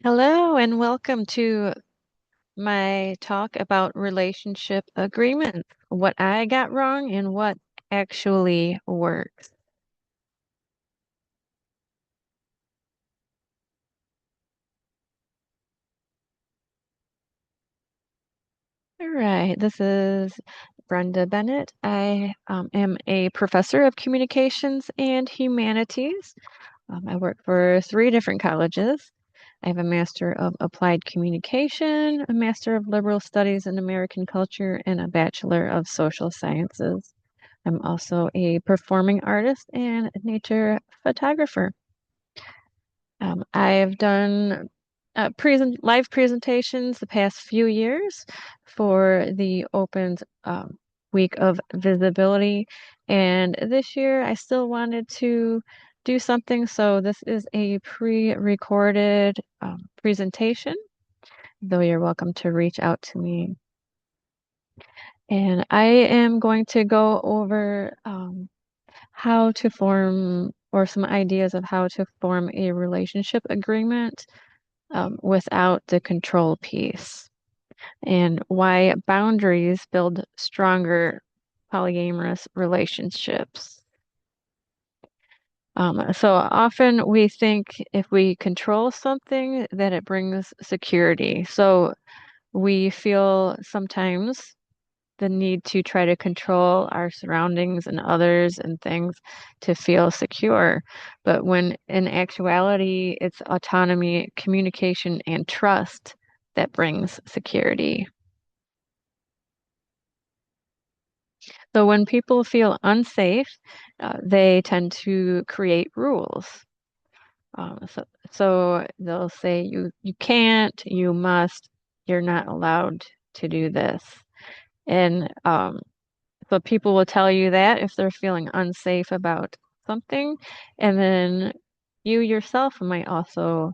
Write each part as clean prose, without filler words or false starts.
Hello and welcome to my talk about relationship agreements, what I got wrong and what actually works. All right, this is Brenda Bennett. I am a professor of communications and humanities. I work for three different colleges. I have a Master of Applied Communication, a Master of Liberal Studies in American Culture, and a Bachelor of Social Sciences. I'm also a performing artist and nature photographer. I've done live presentations the past few years for the Open's Week of Visibility, and this year I still wanted to do something, so this is a pre-recorded presentation, though you're welcome to reach out to me. And I am going to go over how to form or some ideas of how to form a relationship agreement without the control piece and why boundaries build stronger polyamorous relationships. So often we think if we control something that it brings security. So we feel sometimes the need to try to control our surroundings and others and things to feel secure. But when in actuality, it's autonomy, communication, and trust that brings security. So when people feel unsafe, they tend to create rules. So they'll say you can't, you must, you're not allowed to do this. And so people will tell you that if they're feeling unsafe about something, and then you yourself might also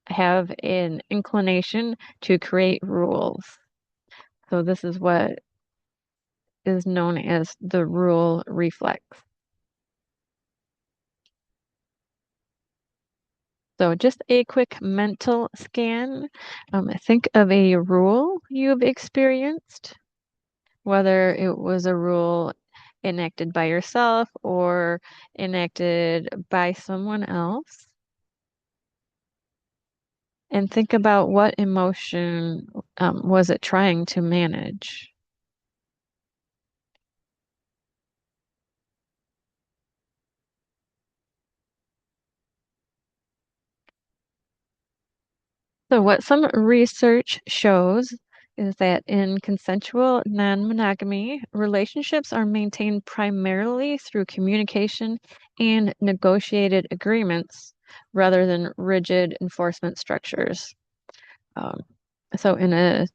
have an inclination to create rules. So this is what is known as the rule reflex. So just a quick mental scan. Think of a rule you've experienced, whether it was a rule enacted by yourself or enacted by someone else. And think about what emotion was it trying to manage. So, what some research shows is that in consensual non-monogamy, relationships are maintained primarily through communication and negotiated agreements rather than rigid enforcement structures. Um, so, in a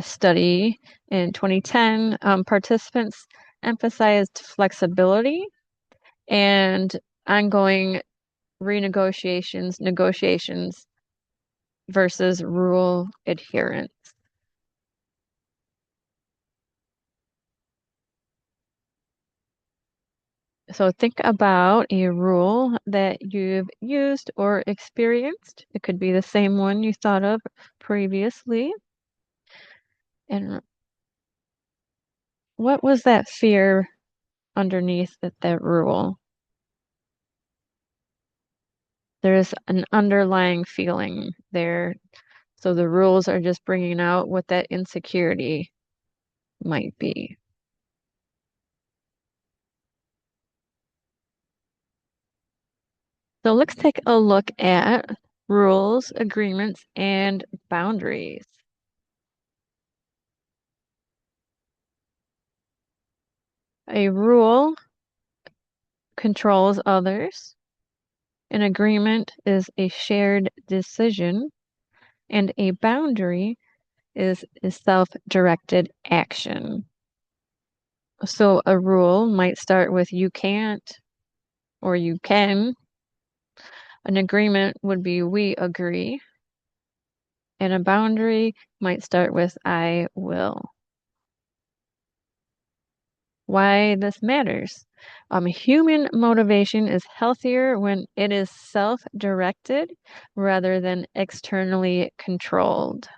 study in 2010, participants emphasized flexibility and ongoing negotiations versus rule adherence. So think about a rule that you've used or experienced. It could be the same one you thought of previously. And what was that fear underneath that rule? There's an underlying feeling there. So the rules are just bringing out what that insecurity might be. So let's take a look at rules, agreements, and boundaries. A rule controls others. An agreement is a shared decision, and a boundary is a self-directed action. So a rule might start with you can't or you can. An agreement would be we agree, and a boundary might start with I will. why this matters. Human motivation is healthier when it is self-directed rather than externally controlled.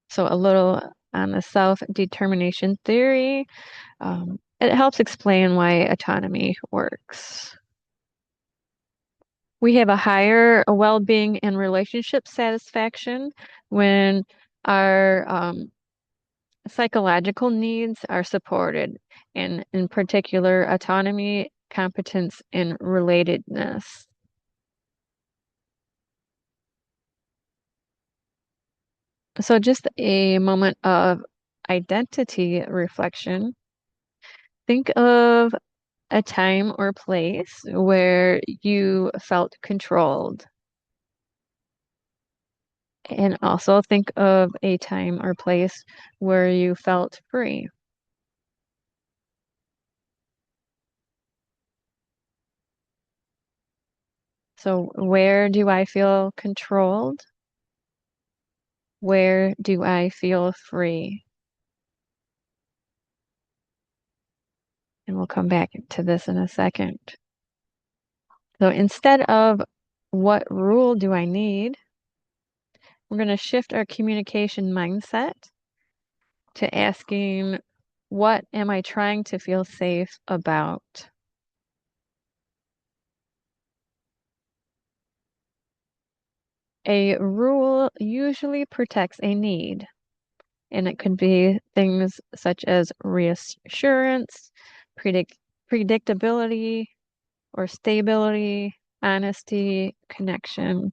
So a little on the self-determination theory. It helps explain why autonomy works. We have a higher well-being and relationship satisfaction when our psychological needs are supported, and in particular, autonomy, competence, and relatedness. So just a moment of identity reflection. Think of a time or place where you felt controlled. And also think of a time or place where you felt free. So where do I feel controlled? Where do I feel free? And we'll come back to this in a second. So instead of what rule do I need, we're going to shift our communication mindset to asking, what am I trying to feel safe about? A rule usually protects a need, and it could be things such as reassurance, predictability, or stability, honesty, connection.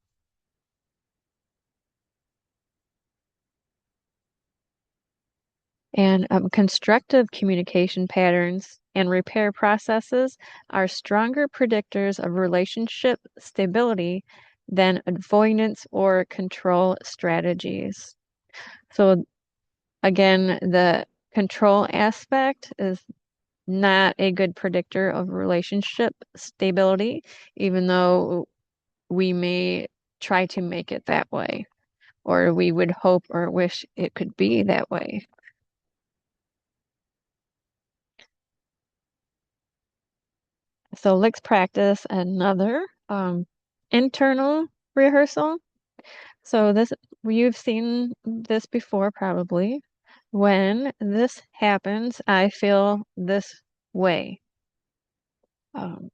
And constructive communication patterns and repair processes are stronger predictors of relationship stability than avoidance or control strategies. So, again, the control aspect is not a good predictor of relationship stability, even though we may try to make it that way, or we would hope or wish it could be that way. So let's practice another internal rehearsal. So this, you've seen this before probably. When this happens, I feel this way. Um,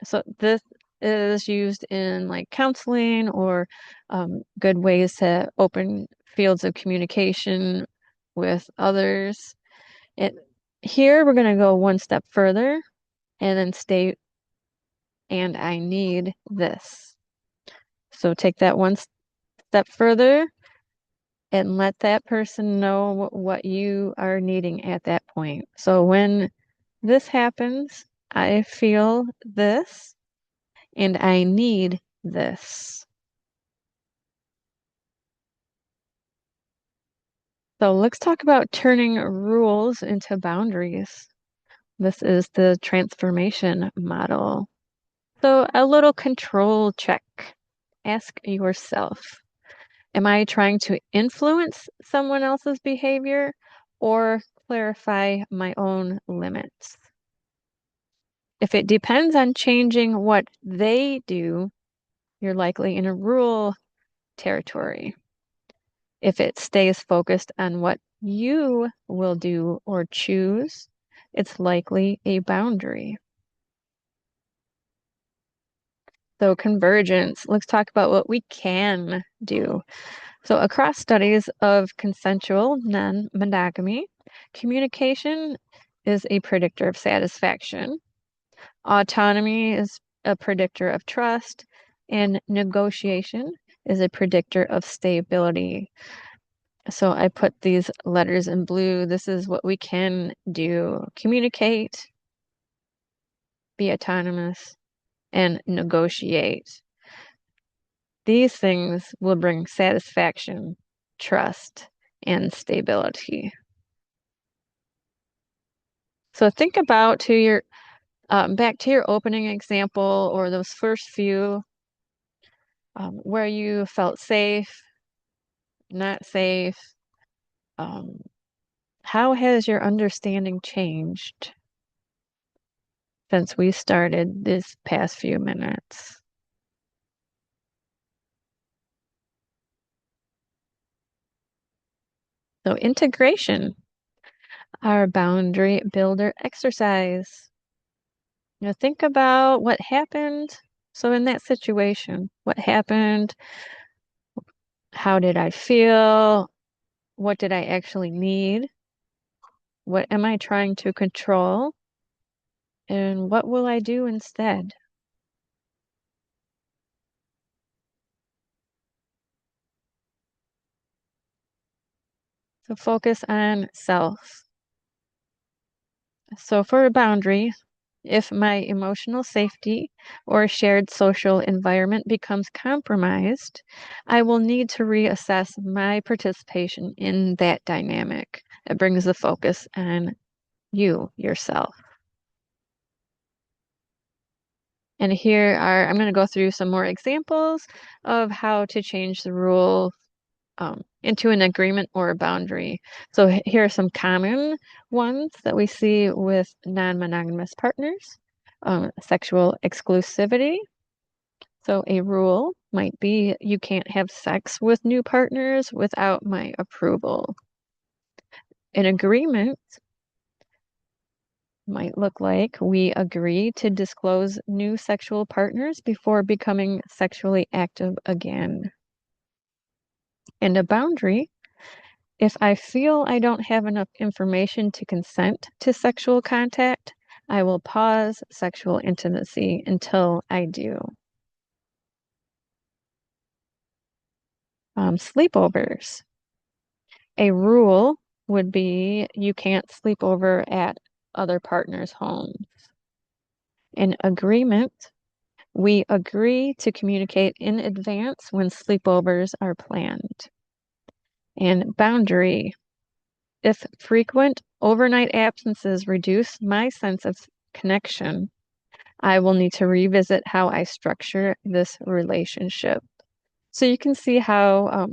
so this is used in like counseling or good ways to open fields of communication with others. It, here we're going to go one step further and then state, and I need this. So take that one step further and let that person know what you are needing at that point. So when this happens, I feel this and I need this. So let's talk about turning rules into boundaries. This is the transformation model. So a little control check. Ask yourself, am I trying to influence someone else's behavior or clarify my own limits? If it depends on changing what they do, you're likely in a rule territory. If it stays focused on what you will do or choose, it's likely a boundary. So convergence, let's talk about what we can do. So across studies of consensual non-monogamy, communication is a predictor of satisfaction. Autonomy is a predictor of trust, and negotiation is a predictor of stability. So I put these letters in blue. This is what we can do. Communicate, be autonomous, and negotiate. These things will bring satisfaction, trust, and stability. So think about to your back to your opening example or those first few where you felt safe, not safe, um, How has your understanding changed since we started this past few minutes? So integration, our boundary builder exercise. Think about what happened. So in that situation, what happened? How did I feel? What did I actually need? What am I trying to control? And what will I do instead? So focus on self. So for a boundary, if my emotional safety or shared social environment becomes compromised, I will need to reassess my participation in that dynamic. It brings the focus on you, yourself. And here are, I'm going to go through some more examples of how to change the rule into an agreement or a boundary. So here are some common ones that we see with non-monogamous partners. Sexual exclusivity. So a rule might be you can't have sex with new partners without my approval. An agreement might look like we agree to disclose new sexual partners before becoming sexually active again. And a boundary, if I feel I don't have enough information to consent to sexual contact, I will pause sexual intimacy until I do. Sleepovers. A rule would be you can't sleep over at other partners' homes. An agreement, we agree to communicate in advance when sleepovers are planned. And boundary, if frequent overnight absences reduce my sense of connection, I will need to revisit how I structure this relationship. So you can see how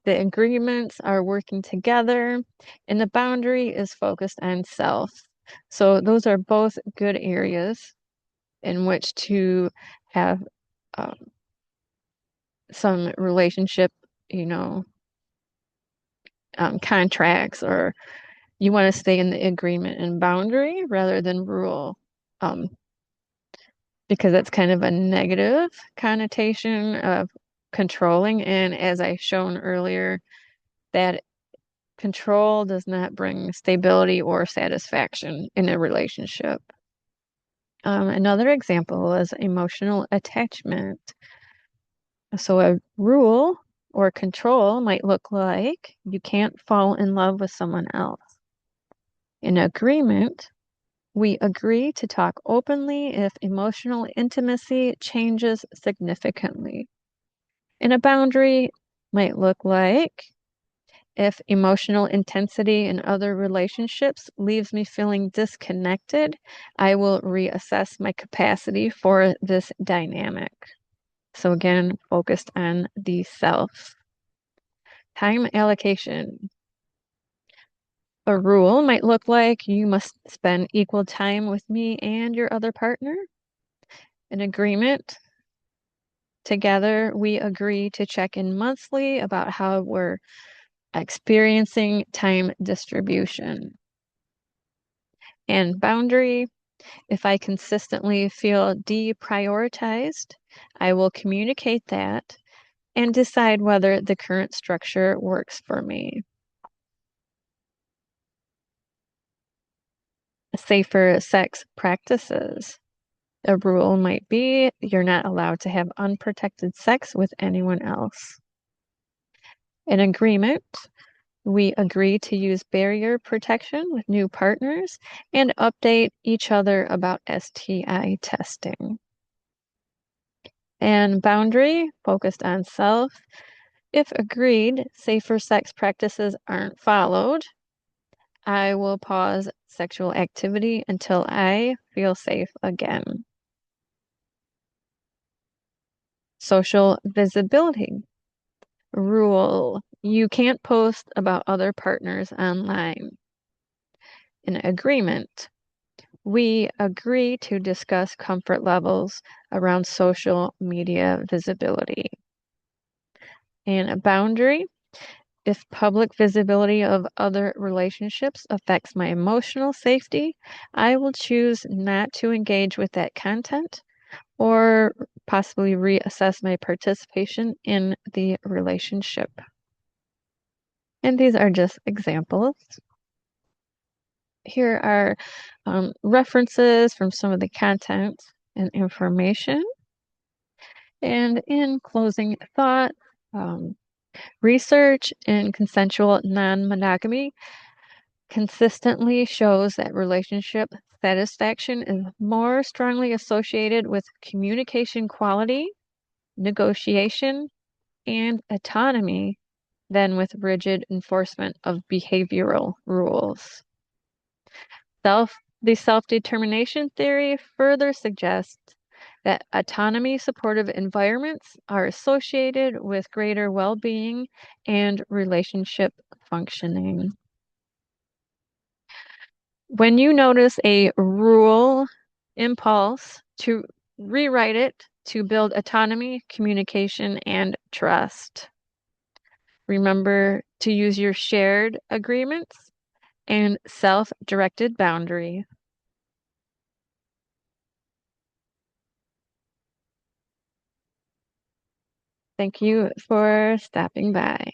the agreements are working together and the boundary is focused on self. So those are both good areas in which to have um, some relationship, you know, contracts, or you want to stay in the agreement and boundary rather than rule, um, because that's kind of a negative connotation of controlling. And as I shown earlier, that control does not bring stability or satisfaction in a relationship. Another example is emotional attachment. So a rule or control might look like you can't fall in love with someone else. In agreement, we agree to talk openly if emotional intimacy changes significantly. And a boundary might look like if emotional intensity in other relationships leaves me feeling disconnected, I will reassess my capacity for this dynamic. So again, focused on the self. Time allocation. A rule might look like you must spend equal time with me and your other partner. An agreement, together we agree to check in monthly about how we're experiencing time distribution. And boundary, if I consistently feel deprioritized, I will communicate that and decide whether the current structure works for me. Safer sex practices. A rule might be you're not allowed to have unprotected sex with anyone else. An agreement, we agree to use barrier protection with new partners and update each other about STI testing. And boundary, focused on self. If agreed, safer sex practices aren't followed, I will pause sexual activity until I feel safe again. Social visibility. Rule, you can't post about other partners online. an agreement. We agree to discuss comfort levels around social media visibility. And a boundary, if public visibility of other relationships affects my emotional safety, I will choose not to engage with that content or possibly reassess my participation in the relationship. And these are just examples. Here are references from some of the content and information. And in closing thought, research in consensual non-monogamy consistently shows that relationship satisfaction is more strongly associated with communication quality, negotiation, and autonomy than with rigid enforcement of behavioral rules. The self-determination theory further suggests that autonomy-supportive environments are associated with greater well-being and relationship functioning. When you notice a rule impulse, to rewrite it to build autonomy, communication, and trust. Remember to use your shared agreements and self-directed boundary. Thank you for stopping by.